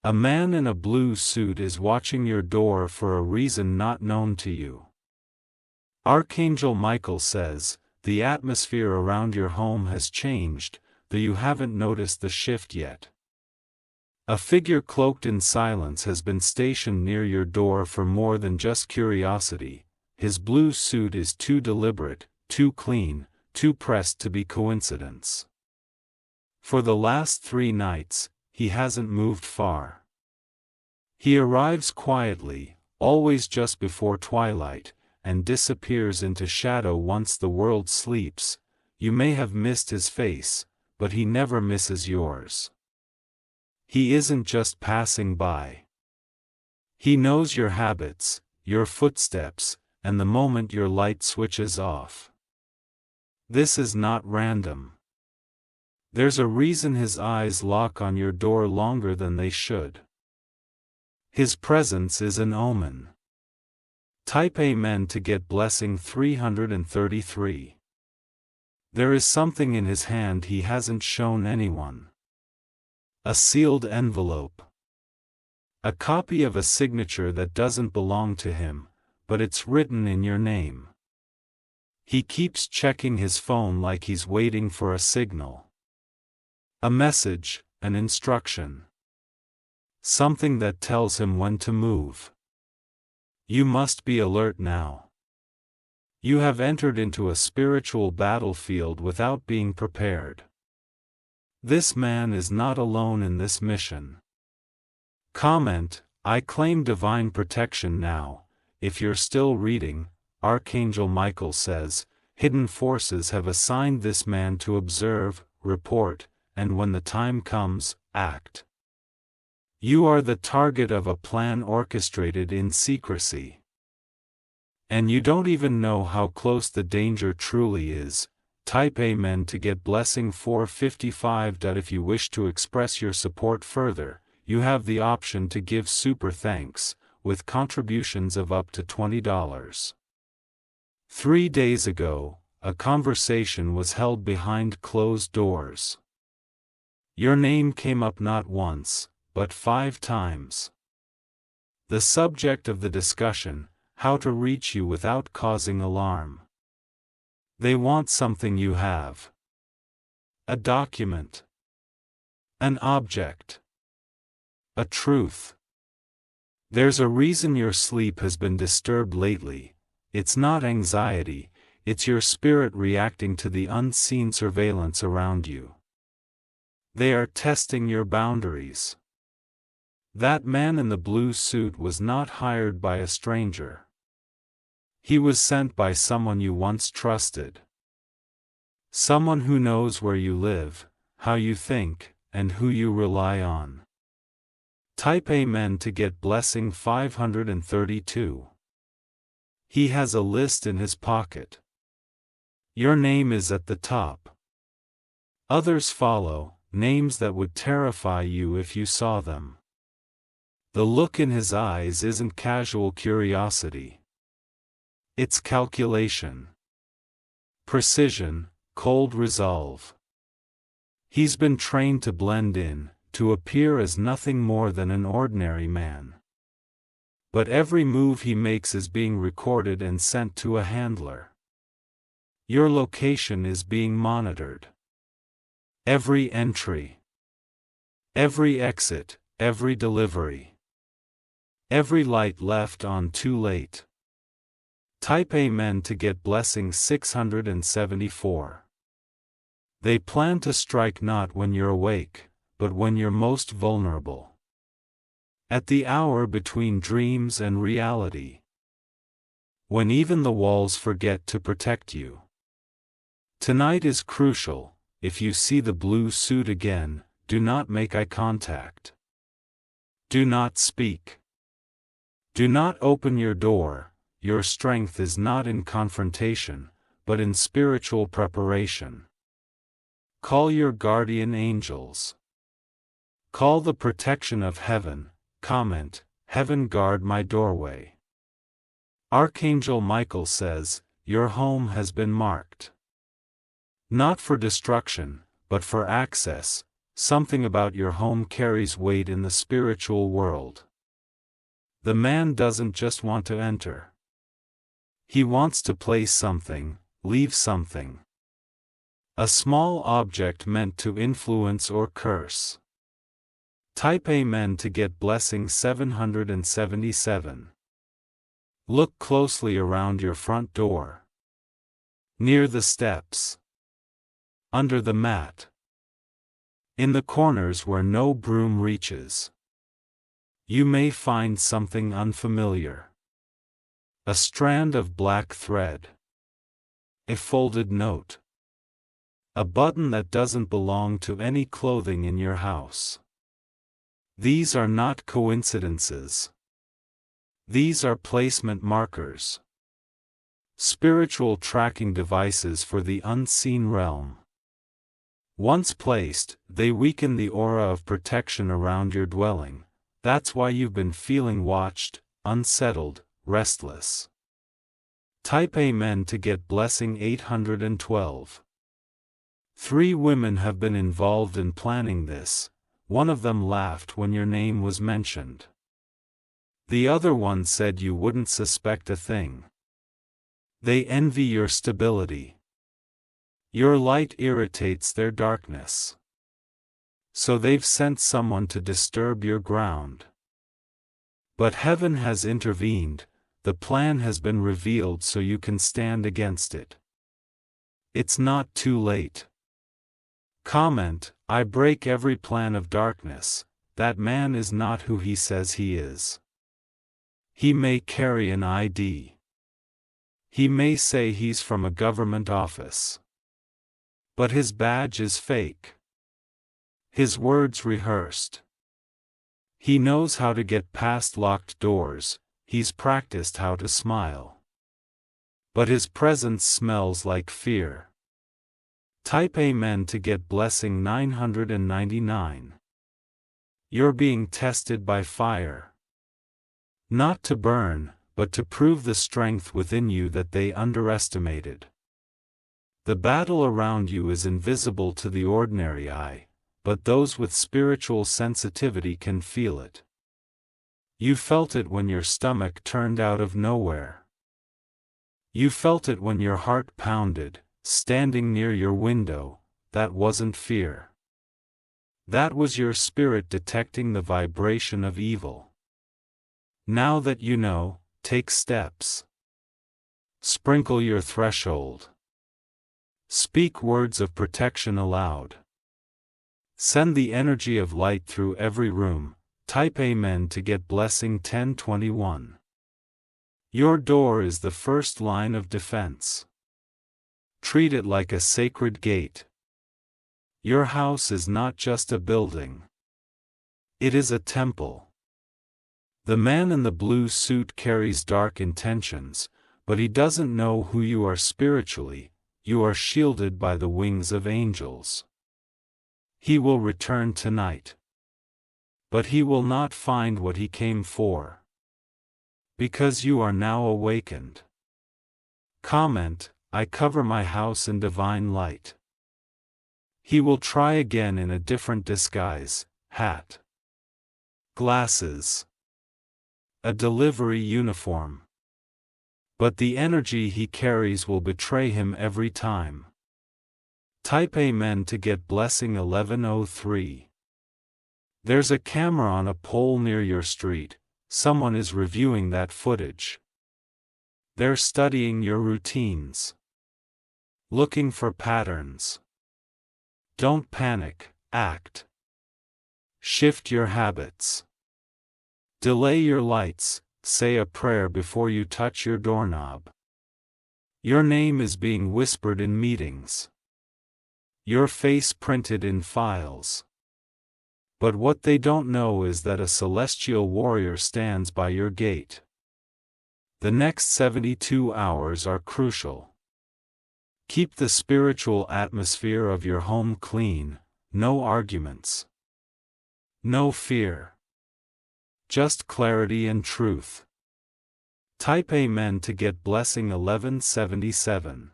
A man in a blue suit is watching your door for a reason not known to you. Archangel Michael says, the atmosphere around your home has changed, though you haven't noticed the shift yet. A figure cloaked in silence has been stationed near your door for more than just curiosity. His blue suit is too deliberate, too clean, too pressed to be coincidence. For the last 3 nights, he hasn't moved far. He arrives quietly, always just before twilight, and disappears into shadow once the world sleeps. You may have missed his face, but he never misses yours. He isn't just passing by. He knows your habits, your footsteps, and the moment your light switches off. This is not random. There's a reason his eyes lock on your door longer than they should. His presence is an omen. Type Amen to get blessing 333. There is something in his hand he hasn't shown anyone. A sealed envelope. A copy of a signature that doesn't belong to him, but it's written in your name. He keeps checking his phone like he's waiting for a signal. A message, an instruction. Something that tells him when to move. You must be alert now. You have entered into a spiritual battlefield without being prepared. This man is not alone in this mission. Comment, I claim divine protection now. If you're still reading, Archangel Michael says, hidden forces have assigned this man to observe, report, and when the time comes, act. You are the target of a plan orchestrated in secrecy. And you don't even know how close the danger truly is. Type Amen to get blessing 455. If you wish to express your support further, you have the option to give super thanks, with contributions of up to $20. 3 days ago, a conversation was held behind closed doors. Your name came up not once, but 5 times. The subject of the discussion, how to reach you without causing alarm. They want something you have. A document. An object. A truth. There's a reason your sleep has been disturbed lately. It's not anxiety, it's your spirit reacting to the unseen surveillance around you. They are testing your boundaries. That man in the blue suit was not hired by a stranger. He was sent by someone you once trusted. Someone who knows where you live, how you think, and who you rely on. Type Amen to get blessing 532. He has a list in his pocket. Your name is at the top. Others follow, names that would terrify you if you saw them. The look in his eyes isn't casual curiosity. It's calculation. Precision, cold resolve. He's been trained to blend in, to appear as nothing more than an ordinary man. But every move he makes is being recorded and sent to a handler. Your location is being monitored. Every entry. Every exit, every delivery. Every light left on too late. Type Amen to get blessing 674. They plan to strike not when you're awake, but when you're most vulnerable. At the hour between dreams and reality. When even the walls forget to protect you. Tonight is crucial. If you see the blue suit again, do not make eye contact. Do not speak. Do not open your door. Your strength is not in confrontation, but in spiritual preparation. Call your guardian angels. Call the protection of heaven. Comment, heaven guard my doorway. Archangel Michael says, your home has been marked. Not for destruction, but for access. something about your home carries weight in the spiritual world. The man doesn't just want to enter. He wants to place something, leave something. A small object meant to influence or curse. Type Amen to get blessing 777. Look closely around your front door. Near the steps. Under the mat. In the corners where no broom reaches. You may find something unfamiliar. A strand of black thread. A folded note. A button that doesn't belong to any clothing in your house. These are not coincidences. These are placement markers. Spiritual tracking devices for the unseen realm. Once placed, they weaken the aura of protection around your dwelling. That's why you've been feeling watched, unsettled, restless. Type Amen to get blessing 812. 3 women have been involved in planning this. One of them laughed when your name was mentioned. The other one said you wouldn't suspect a thing. They envy your stability. Your light irritates their darkness. So they've sent someone to disturb your ground. But heaven has intervened, the plan has been revealed so you can stand against it. It's not too late. Comment, I break every plan of darkness. That man is not who he says he is. He may carry an ID. He may say he's from a government office. But his badge is fake. His words rehearsed. He knows how to get past locked doors, he's practiced how to smile. But his presence smells like fear. Type Amen to get blessing 999. You're being tested by fire. Not to burn, but to prove the strength within you that they underestimated. The battle around you is invisible to the ordinary eye, but those with spiritual sensitivity can feel it. You felt it when your stomach turned out of nowhere. You felt it when your heart pounded, standing near your window. That wasn't fear. That was your spirit detecting the vibration of evil. Now that you know, take steps. Sprinkle your threshold. Speak words of protection aloud. Send the energy of light through every room. Type Amen to get blessing 1021. Your door is the first line of defense. Treat it like a sacred gate. Your house is not just a building. It is a temple. The man in the blue suit carries dark intentions, but he doesn't know who you are spiritually. You are shielded by the wings of angels. He will return tonight. But he will not find what he came for. Because you are now awakened. Comment, I cover my house in divine light. He will try again in a different disguise, hat, glasses, a delivery uniform. But the energy he carries will betray him every time. Type Amen to get blessing 1103. There's a camera on a pole near your street. Someone is reviewing that footage. They're studying your routines. Looking for patterns. Don't panic, act. Shift your habits. Delay your lights, say a prayer before you touch your doorknob. Your name is being whispered in meetings. Your face printed in files. But what they don't know is that a celestial warrior stands by your gate. The next 72 hours are crucial. Keep the spiritual atmosphere of your home clean, no arguments. No fear. Just clarity and truth. Type Amen to get blessing 1177.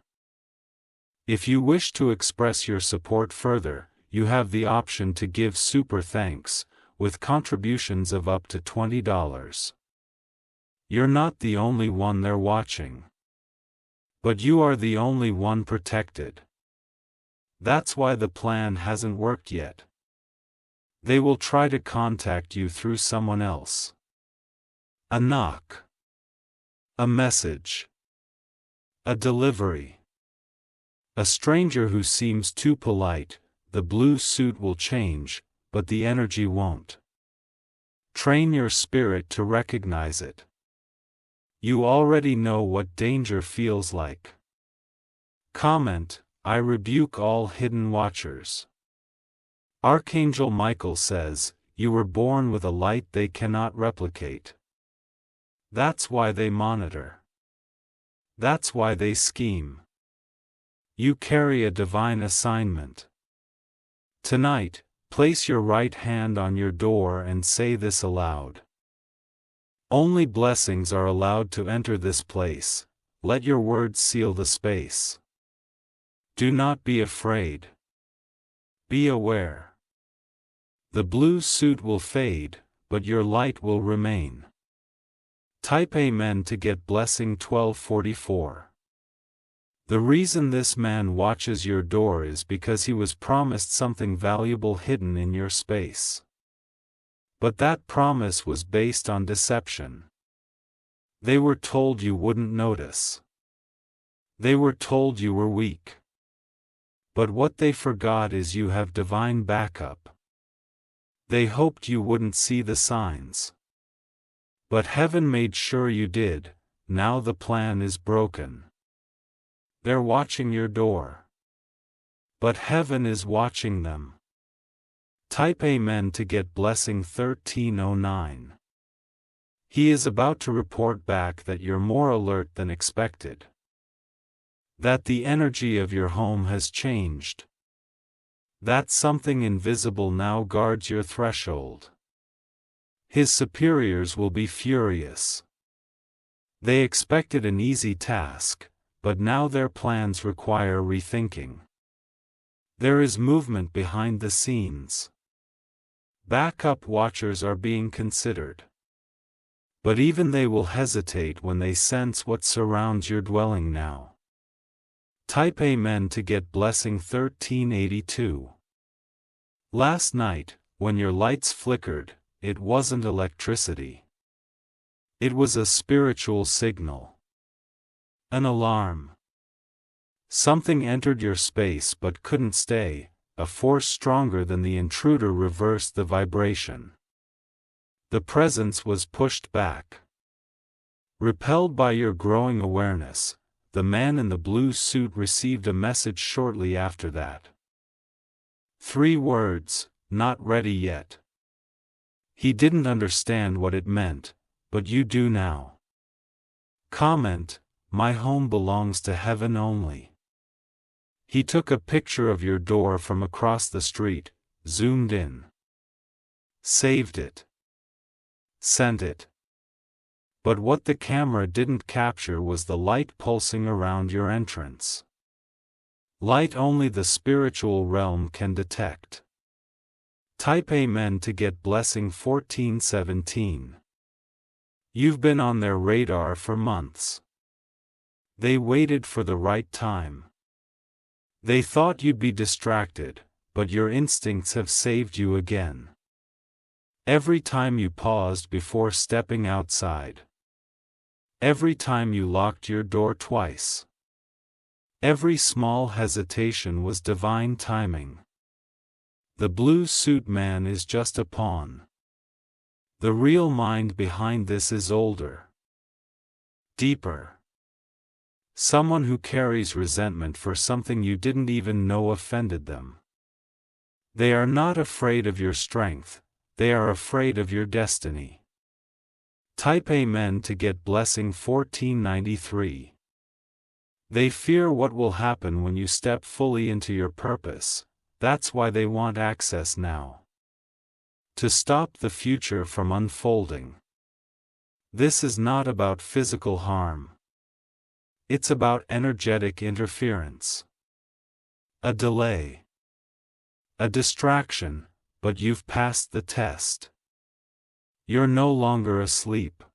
If you wish to express your support further, you have the option to give super thanks, with contributions of up to $20. You're not the only one they're watching. But you are the only one protected. That's why the plan hasn't worked yet. They will try to contact you through someone else. A knock. A message. A delivery. A stranger who seems too polite. The blue suit will change, but the energy won't. Train your spirit to recognize it. You already know what danger feels like. Comment, I rebuke all hidden watchers. Archangel Michael says, you were born with a light they cannot replicate. That's why they monitor. That's why they scheme. You carry a divine assignment. Tonight, place your right hand on your door and say this aloud. Only blessings are allowed to enter this place. Let your words seal the space. Do not be afraid. Be aware. The blue suit will fade, but your light will remain. Type Amen to get blessing 1244. The reason this man watches your door is because he was promised something valuable hidden in your space. But that promise was based on deception. They were told you wouldn't notice. They were told you were weak. But what they forgot is you have divine backup. They hoped you wouldn't see the signs. But heaven made sure you did. Now the plan is broken. They're watching your door. But heaven is watching them. Type Amen to get blessing 1309. He is about to report back that you're more alert than expected. That the energy of your home has changed. That something invisible now guards your threshold. His superiors will be furious. They expected an easy task, but now their plans require rethinking. There is movement behind the scenes. Backup watchers are being considered. But even they will hesitate when they sense what surrounds your dwelling now. Type Amen to get blessing 1382. Last night, when your lights flickered, it wasn't electricity. It was a spiritual signal. An alarm. Something entered your space but couldn't stay. A force stronger than the intruder reversed the vibration. The presence was pushed back. Repelled by your growing awareness, the man in the blue suit received a message shortly after that. 3 words, not ready yet. He didn't understand what it meant, but you do now. Comment, my home belongs to heaven only. He took a picture of your door from across the street, zoomed in. Saved it. Sent it. But what the camera didn't capture was the light pulsing around your entrance. Light only the spiritual realm can detect. Type Amen to get blessing 1417. You've been on their radar for months. They waited for the right time. They thought you'd be distracted, but your instincts have saved you again. Every time you paused before stepping outside. Every time you locked your door twice. Every small hesitation was divine timing. The blue suit man is just a pawn. The real mind behind this is older. Deeper. Someone who carries resentment for something you didn't even know offended them. They are not afraid of your strength, they are afraid of your destiny. Type Amen to get blessing 1493. They fear what will happen when you step fully into your purpose. That's why they want access now. To stop the future from unfolding. This is not about physical harm. It's about energetic interference. A delay. A distraction, but you've passed the test. You're no longer asleep.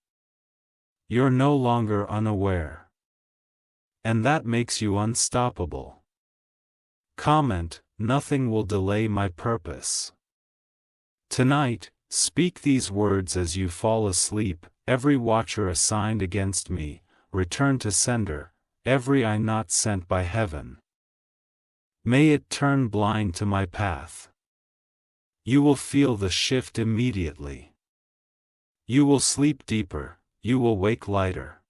You're no longer unaware. And that makes you unstoppable. Comment, nothing will delay my purpose. Tonight, speak these words as you fall asleep: every watcher assigned against me, return to sender, every eye not sent by heaven. May it turn blind to my path. You will feel the shift immediately. You will sleep deeper, you will wake lighter.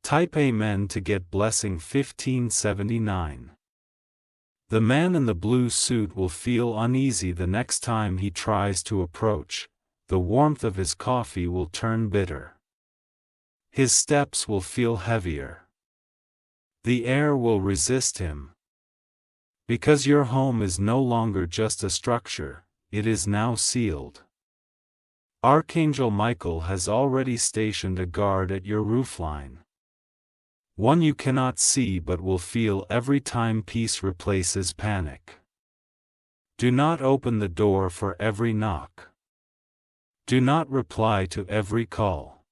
Type Amen to get blessing 1579. The man in the blue suit will feel uneasy the next time he tries to approach. The warmth of his coffee will turn bitter. His steps will feel heavier. The air will resist him. Because your home is no longer just a structure, it is now sealed. Archangel Michael has already stationed a guard at your roofline. One you cannot see but will feel every time peace replaces panic. Do not open the door for every knock. Do not reply to every call.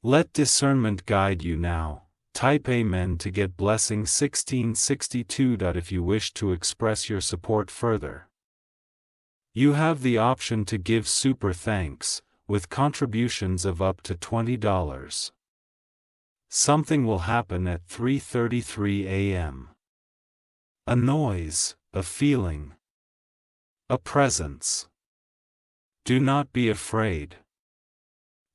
Let discernment guide you now. Type Amen to get blessing 1662. If you wish to express your support further, you have the option to give super thanks, with contributions of up to $20. Something will happen at 3:33 a.m. A noise, a feeling, a presence. Do not be afraid.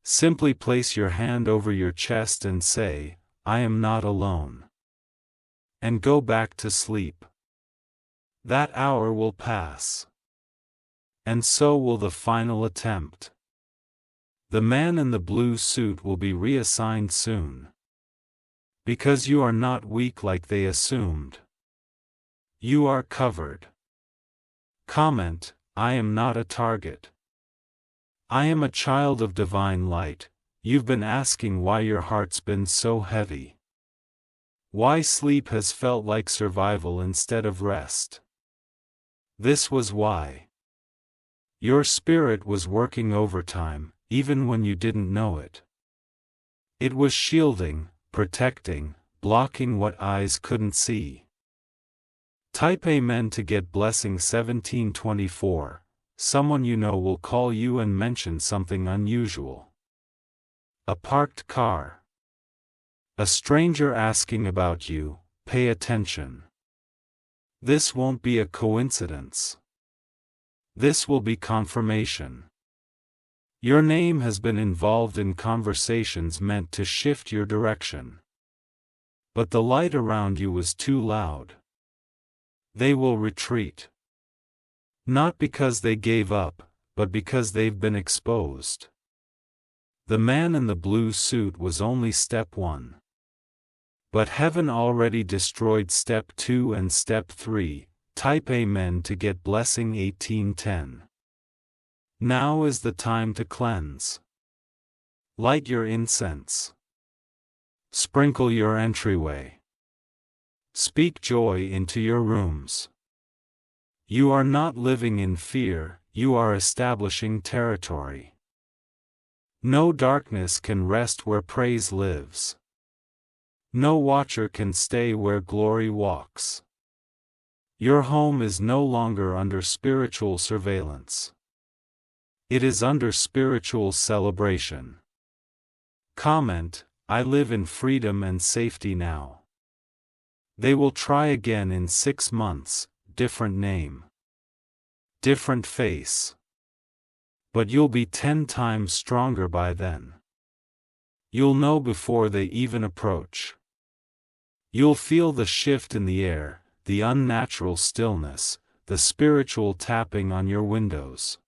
Simply place your hand over your chest and say, I am not alone. And go back to sleep. That hour will pass. And so will the final attempt. The man in the blue suit will be reassigned soon. Because you are not weak like they assumed. You are covered. Comment, I am not a target. I am a child of divine light. You've been asking why your heart's been so heavy. Why sleep has felt like survival instead of rest. This was why. Your spirit was working overtime, even when you didn't know it. It was shielding, protecting, blocking what eyes couldn't see. Type Amen to get blessing 1724. Someone you know will call you and mention something unusual. A parked car. A stranger asking about you, pay attention. This won't be a coincidence. This will be confirmation. Your name has been involved in conversations meant to shift your direction. But the light around you was too loud. They will retreat. Not because they gave up, but because they've been exposed. The man in the blue suit was only step 1. But heaven already destroyed step 2 and step 3. Type Amen to get blessing 1810. Now is the time to cleanse. Light your incense. Sprinkle your entryway. Speak joy into your rooms. You are not living in fear, you are establishing territory. No darkness can rest where praise lives. No watcher can stay where glory walks. Your home is no longer under spiritual surveillance. It is under spiritual celebration. Comment, I live in freedom and safety now. They will try again in 6 months, different name. Different face. But you'll be 10 times stronger by then. You'll know before they even approach. You'll feel the shift in the air, the unnatural stillness, the spiritual tapping on your windows.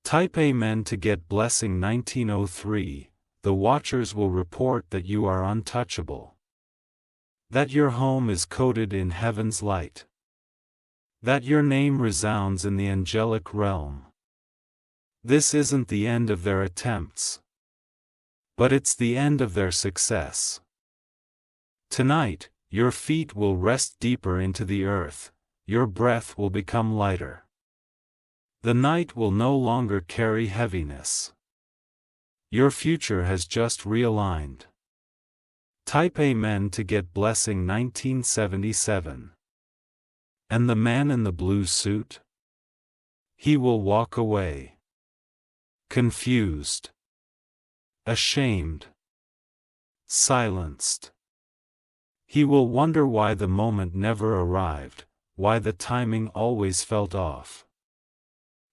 Type Amen to get blessing 1903. The watchers will report that you are untouchable. That your home is coated in heaven's light. That your name resounds in the angelic realm. This isn't the end of their attempts. But it's the end of their success. Tonight, your feet will rest deeper into the earth, your breath will become lighter. The night will no longer carry heaviness. Your future has just realigned. Type Amen to get blessing 1977. And the man in the blue suit? He will walk away. Confused. Ashamed. Silenced. He will wonder why the moment never arrived, why the timing always felt off.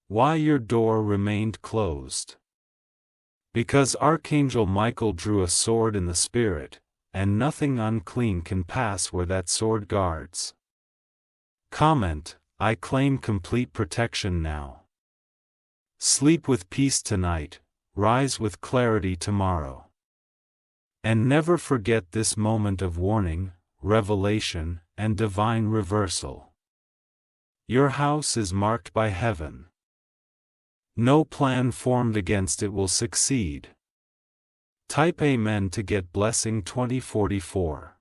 Why your door remained closed. Because Archangel Michael drew a sword in the spirit, and nothing unclean can pass where that sword guards. Comment: I claim complete protection now. Sleep with peace tonight, rise with clarity tomorrow. And never forget this moment of warning, revelation, and divine reversal. Your house is marked by heaven. No plan formed against it will succeed. Type Amen to get blessing 2044.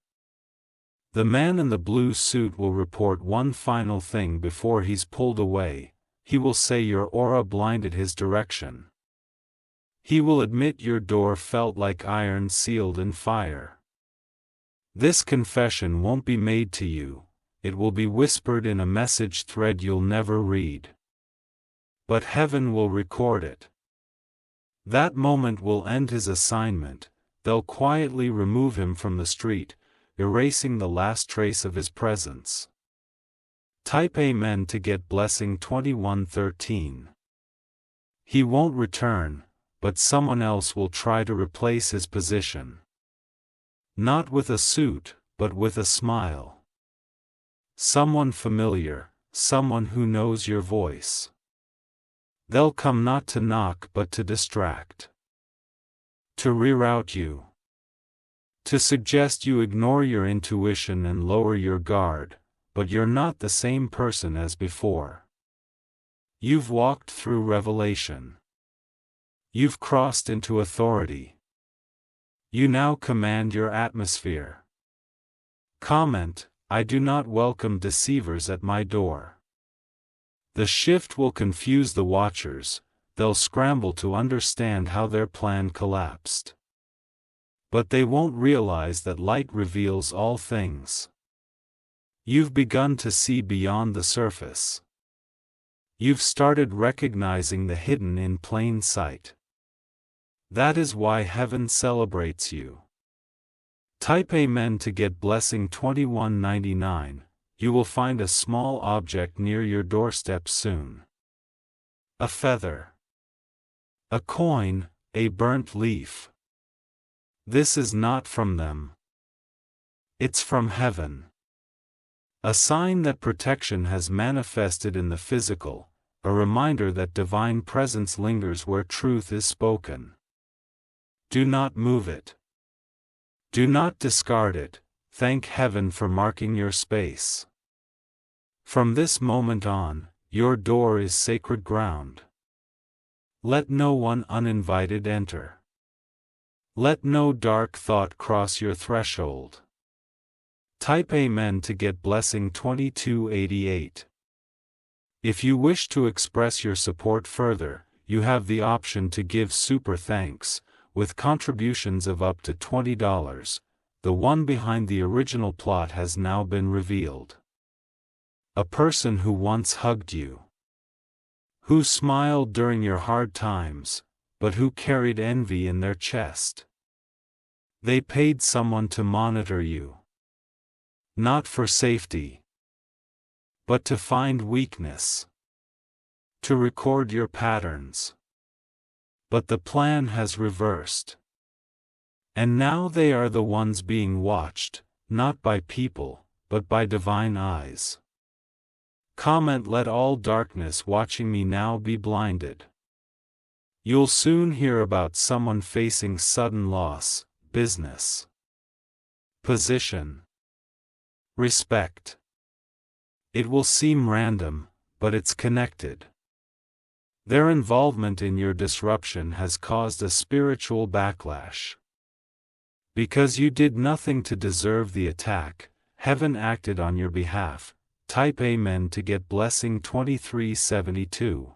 The man in the blue suit will report one final thing before he's pulled away. He will say your aura blinded his direction. He will admit your door felt like iron sealed in fire. This confession won't be made to you, it will be whispered in a message thread you'll never read. But heaven will record it. That moment will end his assignment. They'll quietly remove him from the street, erasing the last trace of his presence. Type Amen to get blessing 2113. He won't return, but someone else will try to replace his position. Not with a suit, but with a smile. Someone familiar, someone who knows your voice. They'll come not to knock but to distract. To reroute you. To suggest you ignore your intuition and lower your guard, but you're not the same person as before. You've walked through revelation. You've crossed into authority. You now command your atmosphere. Comment: I do not welcome deceivers at my door. The shift will confuse the watchers, they'll scramble to understand how their plan collapsed. But they won't realize that light reveals all things. You've begun to see beyond the surface. You've started recognizing the hidden in plain sight. That is why heaven celebrates you. Type Amen to get blessing 2199. You will find a small object near your doorstep soon. A feather. A coin, a burnt leaf. This is not from them. It's from heaven. A sign that protection has manifested in the physical, a reminder that divine presence lingers where truth is spoken. Do not move it. Do not discard it, thank heaven for marking your space. From this moment on, your door is sacred ground. Let no one uninvited enter. Let no dark thought cross your threshold. Type Amen to get blessing 2288. If you wish to express your support further, you have the option to give super thanks, with contributions of up to $20. The one behind the original plot has now been revealed. A person who once hugged you. Who smiled during your hard times, but who carried envy in their chest. They paid someone to monitor you. Not for safety, but to find weakness. To record your patterns. But the plan has reversed. And now they are the ones being watched, not by people, but by divine eyes. Comment: let all darkness watching me now be blinded. You'll soon hear about someone facing sudden loss, business, position, respect. It will seem random, but it's connected. Their involvement in your disruption has caused a spiritual backlash. Because you did nothing to deserve the attack, heaven acted on your behalf. type Amen to get blessing 2372.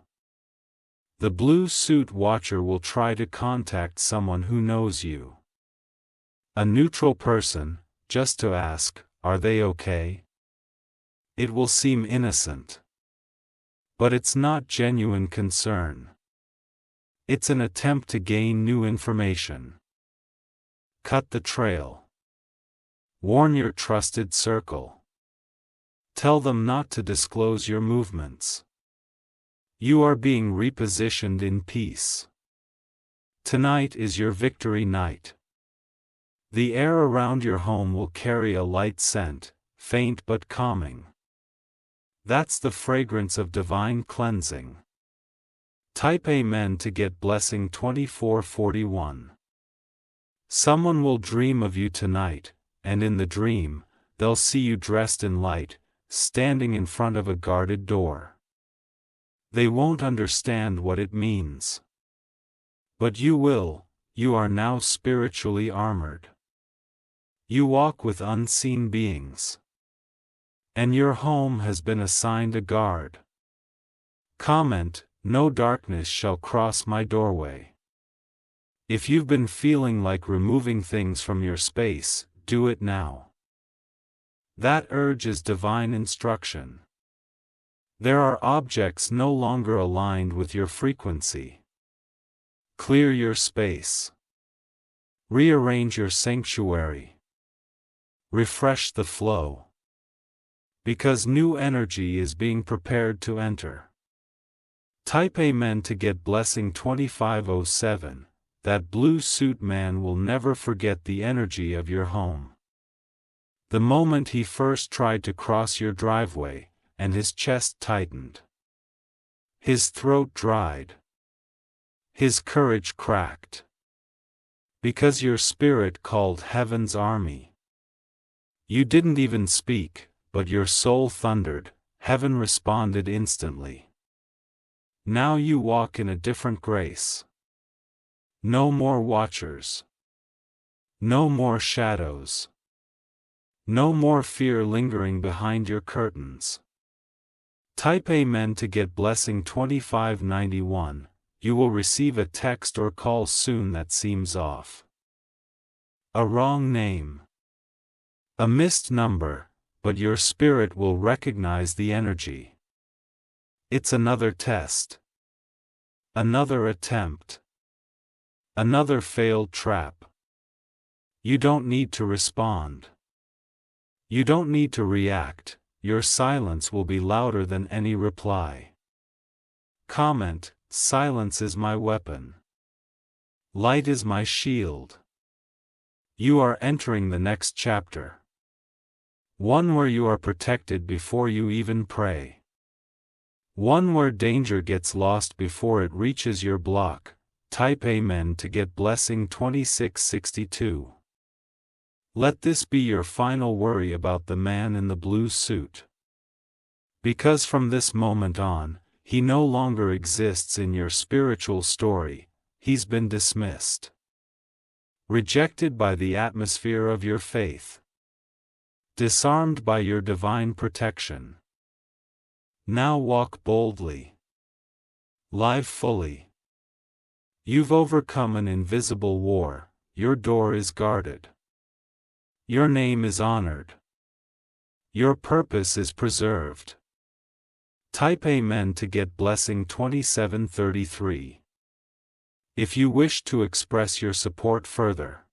The blue suit watcher will try to contact someone who knows you. A neutral person, just to ask, are they okay? It will seem innocent. But it's not genuine concern. It's an attempt to gain new information. Cut the trail. Warn your trusted circle. Tell them not to disclose your movements. You are being repositioned in peace. Tonight is your victory night. The air around your home will carry a light scent, faint but calming. That's the fragrance of divine cleansing. Type Amen to get blessing 2441. Someone will dream of you tonight, and in the dream, they'll see you dressed in light, standing in front of a guarded door. They won't understand what it means. But you will. You are now spiritually armored. You walk with unseen beings. And your home has been assigned a guard. Comment, no darkness shall cross my doorway. If you've been feeling like removing things from your space, do it now. That urge is divine instruction. There are objects no longer aligned with your frequency. Clear your space. Rearrange your sanctuary. Refresh the flow. Because new energy is being prepared to enter. Type Amen to get blessing 2507. That blue suit man will never forget the energy of your home. The moment he first tried to cross your driveway, and his chest tightened. His throat dried. His courage cracked. Because your spirit called heaven's army. You didn't even speak, but your soul thundered, heaven responded instantly. Now you walk in a different grace. No more watchers. No more shadows. No more fear lingering behind your curtains. Type Amen to get blessing 2591. You will receive a text or call soon that seems off. A wrong name. A missed number, but your spirit will recognize the energy. It's another test. Another attempt. Another failed trap. You don't need to respond. You don't need to react, your silence will be louder than any reply. Comment, silence is my weapon. Light is my shield. You are entering the next chapter. One where you are protected before you even pray. One where danger gets lost before it reaches your block. Type Amen to get blessing 2662. Let this be your final worry about the man in the blue suit. Because from this moment on, he no longer exists in your spiritual story, he's been dismissed. Rejected by the atmosphere of your faith. Disarmed by your divine protection. Now walk boldly. Live fully. You've overcome an invisible war, your door is guarded. Your name is honored. Your purpose is preserved. Type Amen to get blessing 2733. If you wish to express your support further,